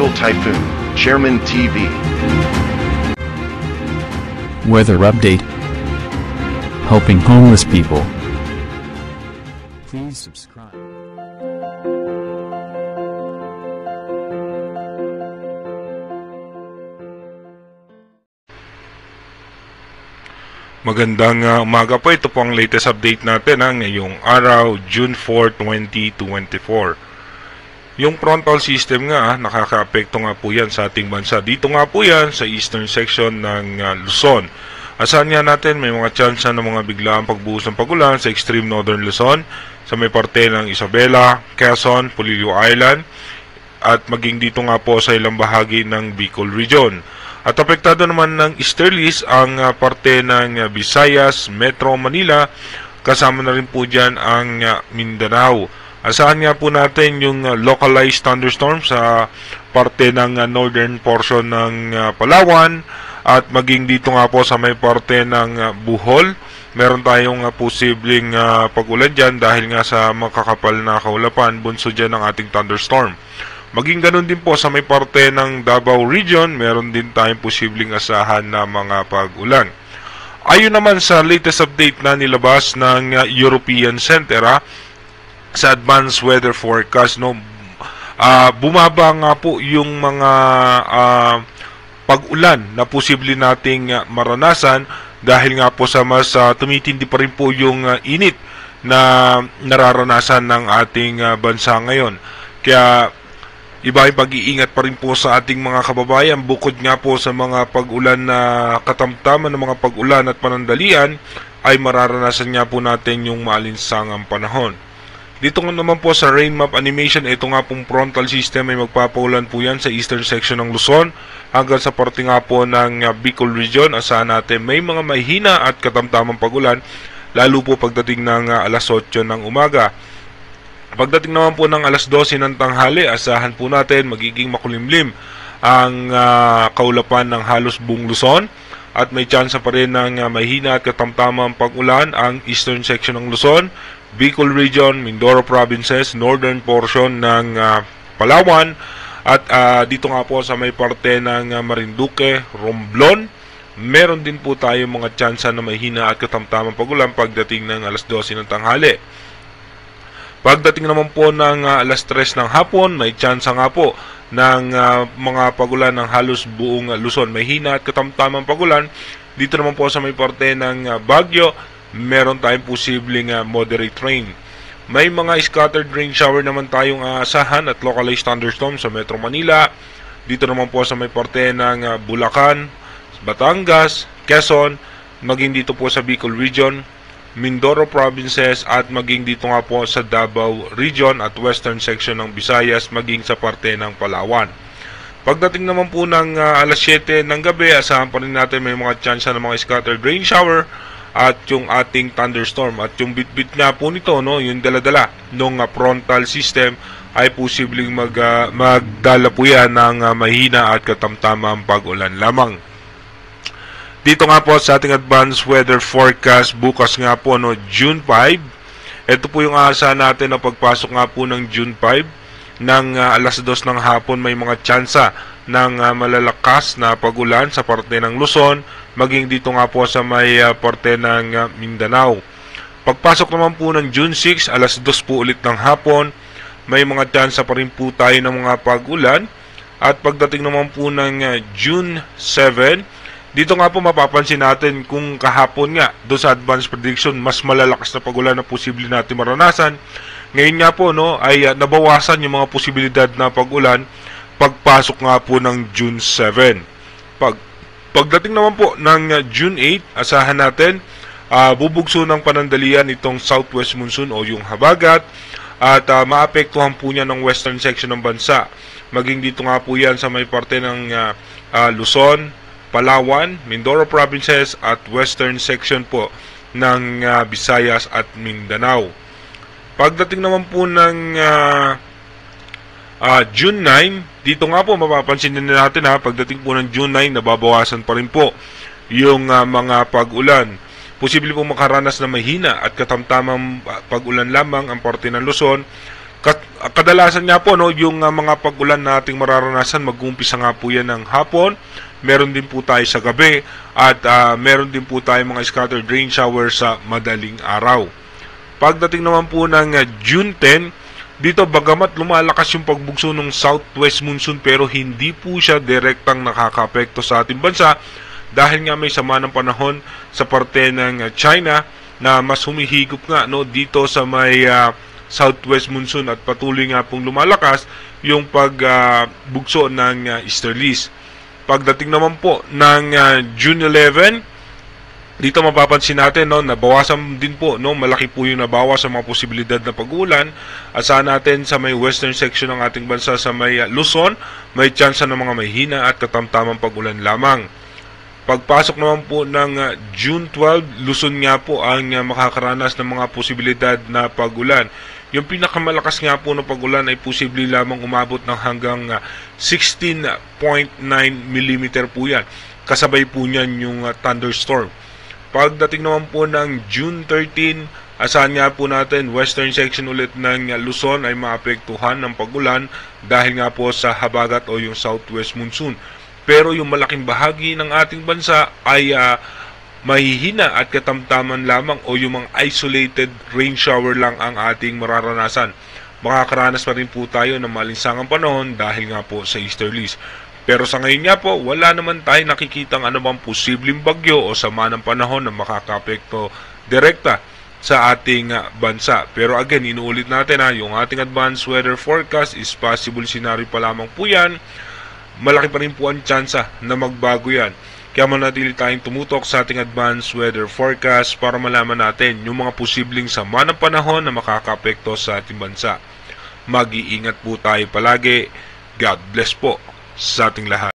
Tropical Typhoon, Chairman TV. Weather update. Helping homeless people. Please subscribe. Magandang umaga po. Ito po ang latest update natin ngayong araw, June 4, 2024. Yung frontal system nga, nakaka-apekto nga po yan sa ating bansa. Dito nga po yan sa eastern section ng Luzon. Asahan nga natin may mga chance ng mga biglaang pagbuhos ng pagulan sa extreme northern Luzon, sa may parte ng Isabela, Quezon, Polillo Island, at maging dito nga po sa ilang bahagi ng Bicol Region. At apektado naman ng easterlies ang parte ng Visayas, Metro Manila, kasama na rin po dyan ang Mindanao. Asahan nga po natin yung localized thunderstorm sa parte ng northern portion ng Palawan at maging dito nga po sa may parte ng Bohol. Meron tayong posibleng pag-ulan dyan dahil nga sa makakapal na kaulapan, bunso dyan ng ating thunderstorm. Maging ganun din po sa may parte ng Davao Region, meron din tayong posibleng asahan na mga pag-ulan. Ayon naman sa latest update na nilabas ng European Center sa Advanced Weather Forecast, bumaba nga po yung mga pag-ulan na posible nating maranasan dahil nga po sa mas tumitindi pa rin po yung init na nararanasan ng ating bansa ngayon. Kaya iba yung pag-iingat pa rin po sa ating mga kababayan bukod nga po sa mga pag-ulan na katamtaman ng mga pag-ulan at panandalian ay mararanasan nga po natin yung maalinsangang panahon. Dito nga naman po sa rain map animation, ito nga pong frontal system ay magpapaulan po yan sa eastern section ng Luzon hanggang sa parte nga po ng Bicol Region. Asahan natin may mga mahina at katamtamang pag-ulan lalo po pagdating ng alas 8 ng umaga. Pagdating naman po ng alas 12 ng tanghali, asahan po natin magiging makulimlim ang kaulapan ng halos buong Luzon at may chance pa rin ng mahina at katamtamang pag-ulan ang eastern section ng Luzon, Bicol Region, Mindoro Provinces, northern portion ng Palawan at dito nga po sa may parte ng Marinduque, Romblon. Meron din po tayo mga chance na mahina at katamtamang pag-ulan pagdating ng alas 12 ng tanghali. Pagdating naman po ng alas 3 ng hapon, may chance nga po ng mga pagulan ng halos buong Luzon. May hina at katamtamang pagulan. Dito naman po sa may parte ng Baguio, meron tayong posibleng moderate rain. May mga scattered rain shower naman tayong asahan at localized thunderstorm sa Metro Manila. Dito naman po sa may parte ng Bulacan, Batangas, Quezon, maging dito po sa Bicol Region, Mindoro Provinces at maging dito nga po sa Davao Region at western section ng Visayas maging sa parte ng Palawan. Pagdating naman po ng alas 7 ng gabi, asahan pa rin natin may mga chance ng mga scattered rain shower at yung ating thunderstorm. At yung bitbit nga po nito, yung daladala ng frontal system ay posibleng magdala po yan ng mahina at katamtamang pag-ulan lamang. Dito nga po sa ating advanced weather forecast, bukas nga po June 5. Ito po yung aasahan natin na pagpasok nga po ng June 5 ng alas 2 ng hapon may mga tsansa ng malalakas na pagulan sa parte ng Luzon, maging dito nga po sa may parte ng Mindanao. Pagpasok naman po ng June 6, alas 2 po ulit ng hapon, may mga tsansa pa rin po tayo ng mga pagulan. At pagdating naman po ng June 7, dito nga po mapapansin natin kung kahapon nga doon sa advanced prediction mas malalakas na pagulan na posible natin maranasan. Ngayon nga po ay nabawasan yung mga posibilidad na pagulan pagpasok nga po ng June 7. Pagdating naman po ng June 8, asahan natin bubugso ng panandalian itong southwest monsoon o yung habagat at maapektuhan po niya ng western section ng bansa. Maging dito nga po yan sa may parte ng Luzon, Palawan, Mindoro Provinces at western section po ng Visayas at Mindanao. Pagdating naman po ng June 9, dito nga po mapapansin din natin pagdating po ng June 9, nababawasan pa rin po yung mga pag-ulan. Posible po makaranas na mahina at katamtamang pag-ulan lamang ang parte ng Luzon, Kadalasan nga po, no, yung mga pag-ulan na ating mararanasan, mag-uumpisa nga po yan ng hapon. Meron din po tayo sa gabi at meron din po tayo mga scattered rain shower sa madaling araw. Pagdating naman po ng June 10, dito bagamat lumalakas yung pagbugso ng southwest monsoon pero hindi po siya direktang nakakaapekto sa ating bansa dahil nga may sama ng panahon sa parte ng China na mas humihigop nga, no, dito sa may southwest monsoon at patuloy nga pong lumalakas yung pagbugso ng easterlies. Pagdating naman po ng June 11, dito mapapansin natin, no, nabawasan din po, no, malaki po yung nabawas sa mga posibilidad na pag-ulan. Asahan natin sa may western section ng ating bansa sa may Luzon, may tsansa ng mga mahina at katamtamang pag-ulan lamang. Pagpasok naman po ng June 12, Luzon nga po ang makakaranas ng mga posibilidad na pag-ulan. Yung pinakamalakas nga po ng pag-ulan ay posible lamang umabot ng hanggang 16.9 mm po yan. Kasabay po niyan yung thunderstorm. Pagdating naman po ng June 13, asahan nga po natin western section ulit ng Luzon ay maapektuhan ng pag-ulan dahil nga po sa habagat o yung southwest monsoon. Pero yung malaking bahagi ng ating bansa ay mahihina at katamtaman lamang o yung mga isolated rain shower lang ang ating mararanasan. Makakaranas pa rin po tayo ng malinsangang panahon dahil nga po sa easterlies. Pero sa ngayon nga po, wala naman tayo nakikitang anumang posibleng bagyo o sama ng panahon na makakapekto direkta sa ating bansa. Pero again, inuulit natin yung ating advanced weather forecast is possible scenario pa lamang po yan. Malaki pa rin po ang tsansa na magbago yan. Kaya manatili tayong tumutok sa ating advanced weather forecast para malaman natin yung mga posibleng sama ng panahon na makakapekto sa ating bansa. Mag-iingat po tayo palagi. God bless po sa ating lahat.